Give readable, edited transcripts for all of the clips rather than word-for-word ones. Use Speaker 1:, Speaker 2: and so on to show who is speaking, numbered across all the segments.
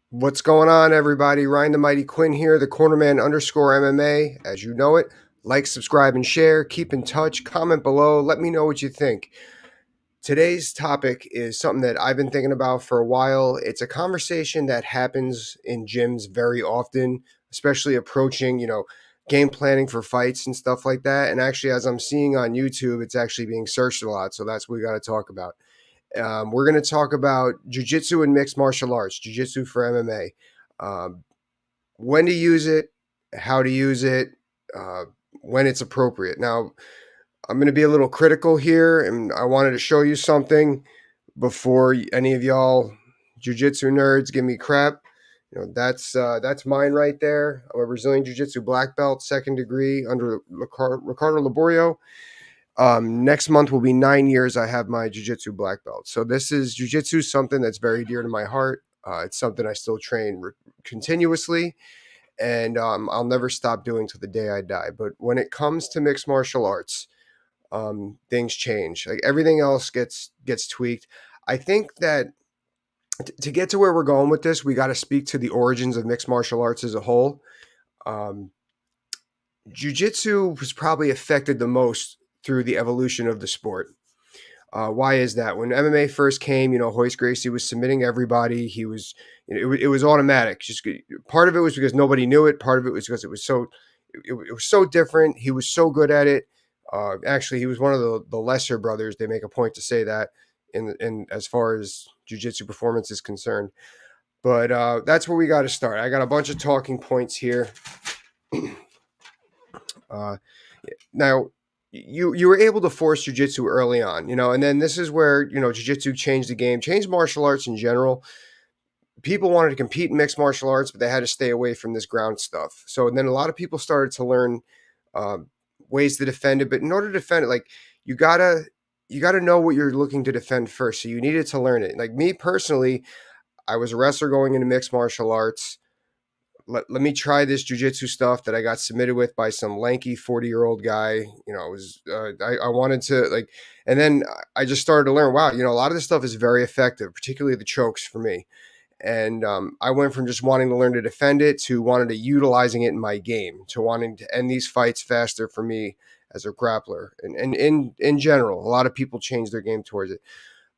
Speaker 1: What's going on, everybody? Ryan the Mighty Quinn here, the cornerman underscore MMA, as you know it. Like, subscribe, and share. Keep in touch. Comment below. Let me know what you think. Today's topic is something that I've been thinking about for a while. It's a conversation that happens in gyms very often, especially approaching, game planning for fights and stuff like that. And actually, as I'm seeing on YouTube, it's actually being searched a lot. So that's what we got to talk about. We're going to talk about jujitsu and mixed martial arts, jujitsu for MMA. When to use it, how to use it, uh, when it's appropriate. Now, I'm going to be a little critical here, and I wanted to show you something before any of y'all jujitsu nerds give me crap. That's mine right there. I'm a Brazilian jiu-jitsu black belt, second degree under Ricardo Laborio. Next month will be 9 years I have my jiu-jitsu black belt. So this is jiu-jitsu, something that's very dear to my heart. It's something I still train continuously, and I'll never stop doing till the day I die. But when it comes to mixed martial arts, things change. Like everything else gets tweaked. I think that to get to where we're going with this, we got to speak to the origins of mixed martial arts as a whole. Um, Jiu-jitsu was probably affected the most through the evolution of the sport. Why is that? When MMA first came, Hoist Gracie was submitting everybody. He was, it was automatic. Just part of it was because nobody knew it. Part of it was because it was so different. He was so good at it. Actually, he was one of the lesser brothers. They make a point to say that in as far as jiu-jitsu performance is concerned. But that's where we got to start. I got a bunch of talking points here. Uh, Now, you were able to force jujitsu early on, and then this is where jujitsu changed the game, changed martial arts in general. People wanted to compete in mixed martial arts, but they had to stay away from this ground stuff. So then a lot of people started to learn uh, ways to defend it. But in order to defend it, like you gotta you gotta know what you're looking to defend first. So you needed to learn it. Like me personally, I was a wrestler going into mixed martial arts. Let me try this jujitsu stuff that I got submitted with by some lanky 40-year-old guy. It was I wanted to like, and then I just started to learn. Wow, a lot of this stuff is very effective, particularly the chokes for me. And I went from just wanting to learn to defend it to wanting to utilizing it in my game, to wanting to end these fights faster for me as a grappler. And in general, a lot of people change their game towards it.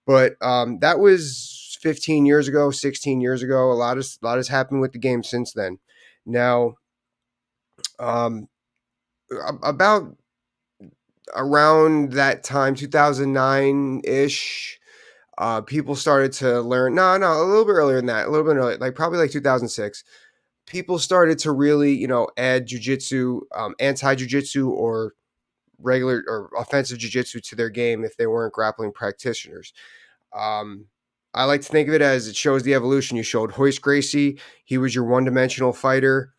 Speaker 1: But that was 15 years ago, 16 years ago. A lot has happened with the game since then. Now, um, about around that time, 2009 ish, people started to learn. No, no, a little bit earlier than that, a little bit earlier, like probably like 2006. People started to really, add jujitsu, anti-jujitsu, or regular or offensive jujitsu to their game if they weren't grappling practitioners. Um, I like to think of it as it shows the evolution. You showed Hoist Gracie; he was your one-dimensional fighter.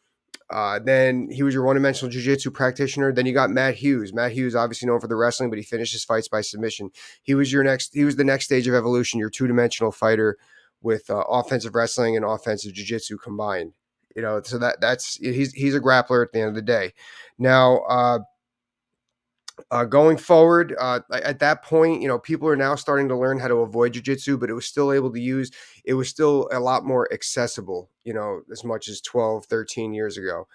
Speaker 1: Then he was your one-dimensional jiu-jitsu practitioner. Then you got Matt Hughes. Matt Hughes, obviously known for the wrestling, but he finished his fights by submission. He was the next stage of evolution, your two-dimensional fighter with offensive wrestling and offensive jiu-jitsu combined. So that's he's a grappler at the end of the day. Now, going forward, at that point, people are now starting to learn how to avoid jujitsu, but it was still able to use. It was still a lot more accessible, as much as 12, 13 years ago.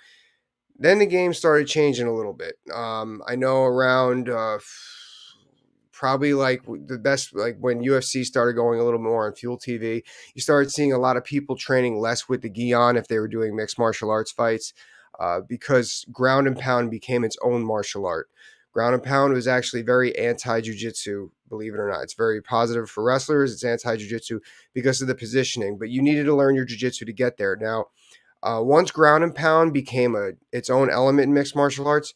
Speaker 1: Then the game started changing a little bit. I know around probably like the best, like when UFC started going a little more on Fuel TV, you started seeing a lot of people training less with the gi on if they were doing mixed martial arts fights, because ground and pound became its own martial art. Ground and pound was actually very anti jujitsu, believe it or not. It's very positive for wrestlers. It's anti jujitsu because of the positioning, but you needed to learn your jujitsu to get there. Now, once ground and pound became its own element in mixed martial arts,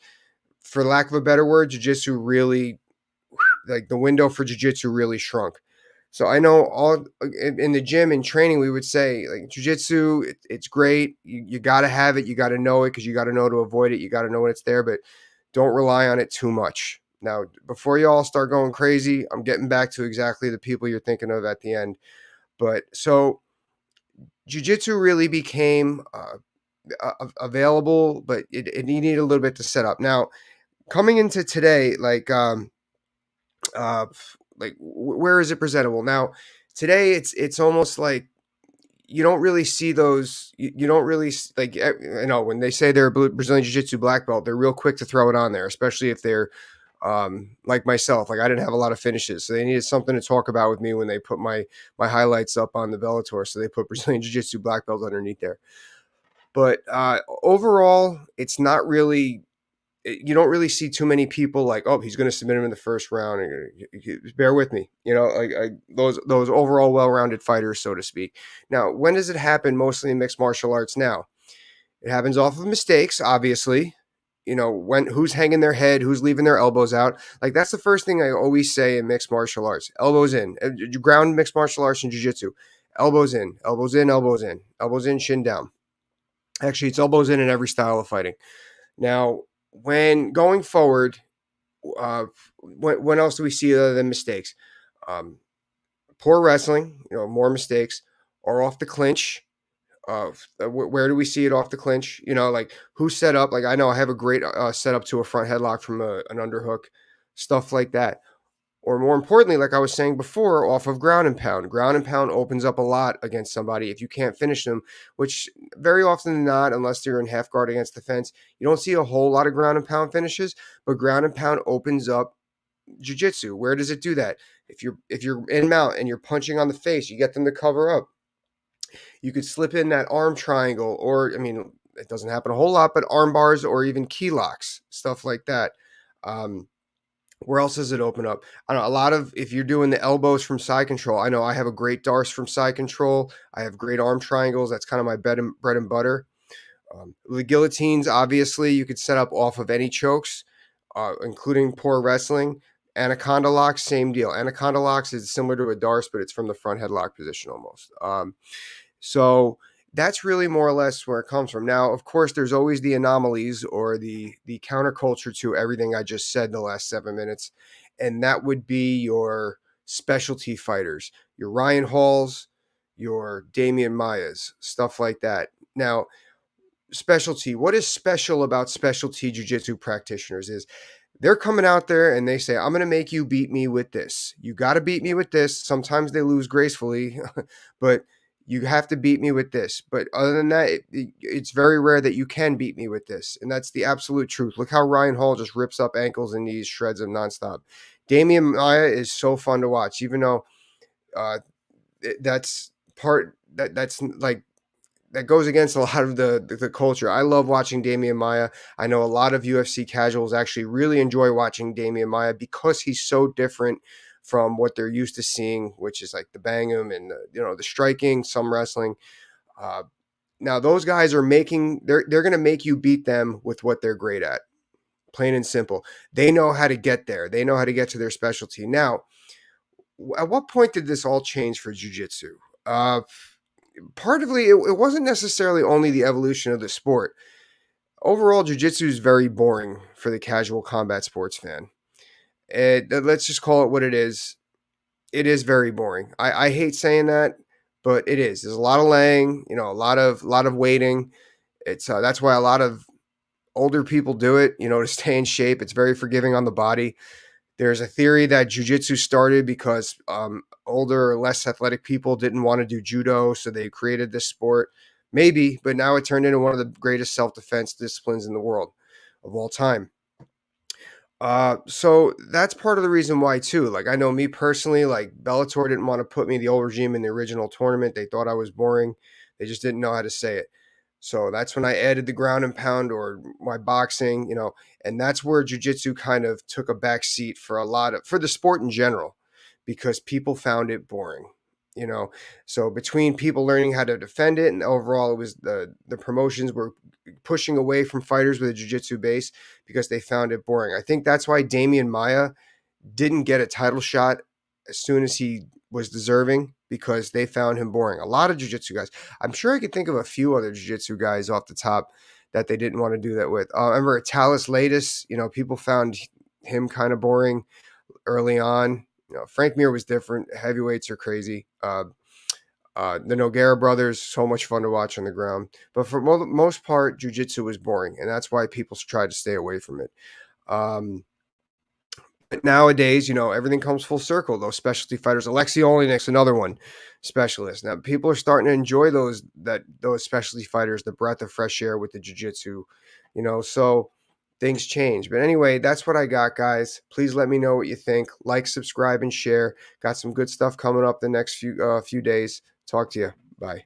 Speaker 1: for lack of a better word, jiu-jitsu really, like the window for jiu-jitsu really shrunk. So I know all in the gym and training, we would say like jiu-jitsu, it's great. You got to have it. You got to know it because you got to know to avoid it. You got to know when it's there, but don't rely on it too much. Now, before you all start going crazy, I'm getting back to exactly the people you're thinking of at the end. But so jiu-jitsu really became available, but it needed a little bit to set up. Now, coming into today, where is it presentable? Now, today it's almost like you don't really see those. You don't really like, when they say they're a Brazilian Jiu-Jitsu black belt, they're real quick to throw it on there, especially if they're like myself. Like I didn't have a lot of finishes, so they needed something to talk about with me when they put my highlights up on the Bellator. So they put Brazilian Jiu-Jitsu black belt underneath there. But overall, it's not really. You don't really see too many people like, oh, he's going to submit him in the first round. Bear with me, like those overall well-rounded fighters, so to speak. Now, when does it happen? Mostly in mixed martial arts. Now, it happens off of mistakes, obviously. When who's hanging their head, who's leaving their elbows out. Like that's the first thing I always say in mixed martial arts. Elbows in. Ground mixed martial arts and jiu-jitsu. Elbows in, elbows in, elbows in, elbows in, shin down. Actually, it's elbows in every style of fighting. Now, when going forward, when else do we see other than mistakes? Poor wrestling, more mistakes, or off the clinch. Where do we see it off the clinch? Like who set up? Like I know I have a great setup to a front headlock from an underhook, stuff like that. Or more importantly, like I was saying before, off of ground and pound. Ground and pound opens up a lot against somebody if you can't finish them, which very often than not, unless they're in half guard against the fence, you don't see a whole lot of ground and pound finishes, but ground and pound opens up jiu-jitsu. Where does it do that? If you're in mount and you're punching on the face, you get them to cover up. You could slip in that arm triangle, or it doesn't happen a whole lot, but arm bars or even key locks, stuff like that. Where else does it open up? I don't know, a lot of, if you're doing the elbows from side control, I know I have a great Darce from side control. I have great arm triangles. That's kind of my bread and butter. The guillotines, obviously, you could set up off of any chokes, including poor wrestling. Anaconda locks, same deal. Anaconda locks is similar to a Darce, but it's from the front headlock position almost. So that's really more or less where it comes from. Now, of course, there's always the anomalies or the counterculture to everything I just said in the last 7 minutes, and that would be your specialty fighters, your Ryan Halls, your Damian Mayas, stuff like that. Now, specialty, what is special about specialty jiu-jitsu practitioners is they're coming out there and they say, I'm going to make you beat me with this. You got to beat me with this. Sometimes they lose gracefully, but you have to beat me with this. But other than that, it's very rare that you can beat me with this. And that's the absolute truth. Look how Ryan Hall just rips up ankles and knees, shreds them nonstop. Damian Maya is so fun to watch, even though that's like, that goes against a lot of the culture. I love watching Damian Maya. I know a lot of UFC casuals actually really enjoy watching Damian Maya because he's so different from what they're used to seeing, which is like the bangum and the striking, some wrestling. Now those guys are they're going to make you beat them with what they're great at. Plain and simple. They know how to get there. They know how to get to their specialty. Now, at what point did this all change for jiu-jitsu? Partly, it wasn't necessarily only the evolution of the sport. Overall, jiu-jitsu is very boring for the casual combat sports fan. Let's just call it what it is. It is very boring. I hate saying that, but it is. There's a lot of laying, a lot of waiting. It's that's why a lot of older people do it, to stay in shape. It's very forgiving on the body. There's a theory that jiu-jitsu started because older or less athletic people didn't want to do judo, so they created this sport. Maybe, but now it turned into one of the greatest self-defense disciplines in the world of all time. So that's part of the reason why too. Like I know me personally, like Bellator didn't want to put me, the old regime, in the original tournament. They thought I was boring. They just didn't know how to say it. So that's when I added the ground and pound or my boxing, and that's where jiu-jitsu kind of took a back seat for the sport in general, because people found it boring, So between people learning how to defend it and overall, it was the promotions were pushing away from fighters with a jiu-jitsu base because they found it boring. I think that's why Damian Maya didn't get a title shot as soon as he was deserving, because they found him boring. A lot of jiu-jitsu guys. I'm sure I could think of a few other jiu-jitsu guys off the top that they didn't want to do that with. I remember Talis Latis, people found him kind of boring early on. Frank Mir was different. Heavyweights are crazy. The Nogueira brothers, so much fun to watch on the ground. But for most part, jiu-jitsu was boring, and that's why people tried to stay away from it. But nowadays, everything comes full circle. Those specialty fighters, Alexei Oleinik's another one, specialist. Now people are starting to enjoy those specialty fighters, the breath of fresh air with the jiu-jitsu, so things change. But anyway, that's what I got, guys. Please let me know what you think. Like, subscribe, and share. Got some good stuff coming up the next few days. Talk to you. Bye.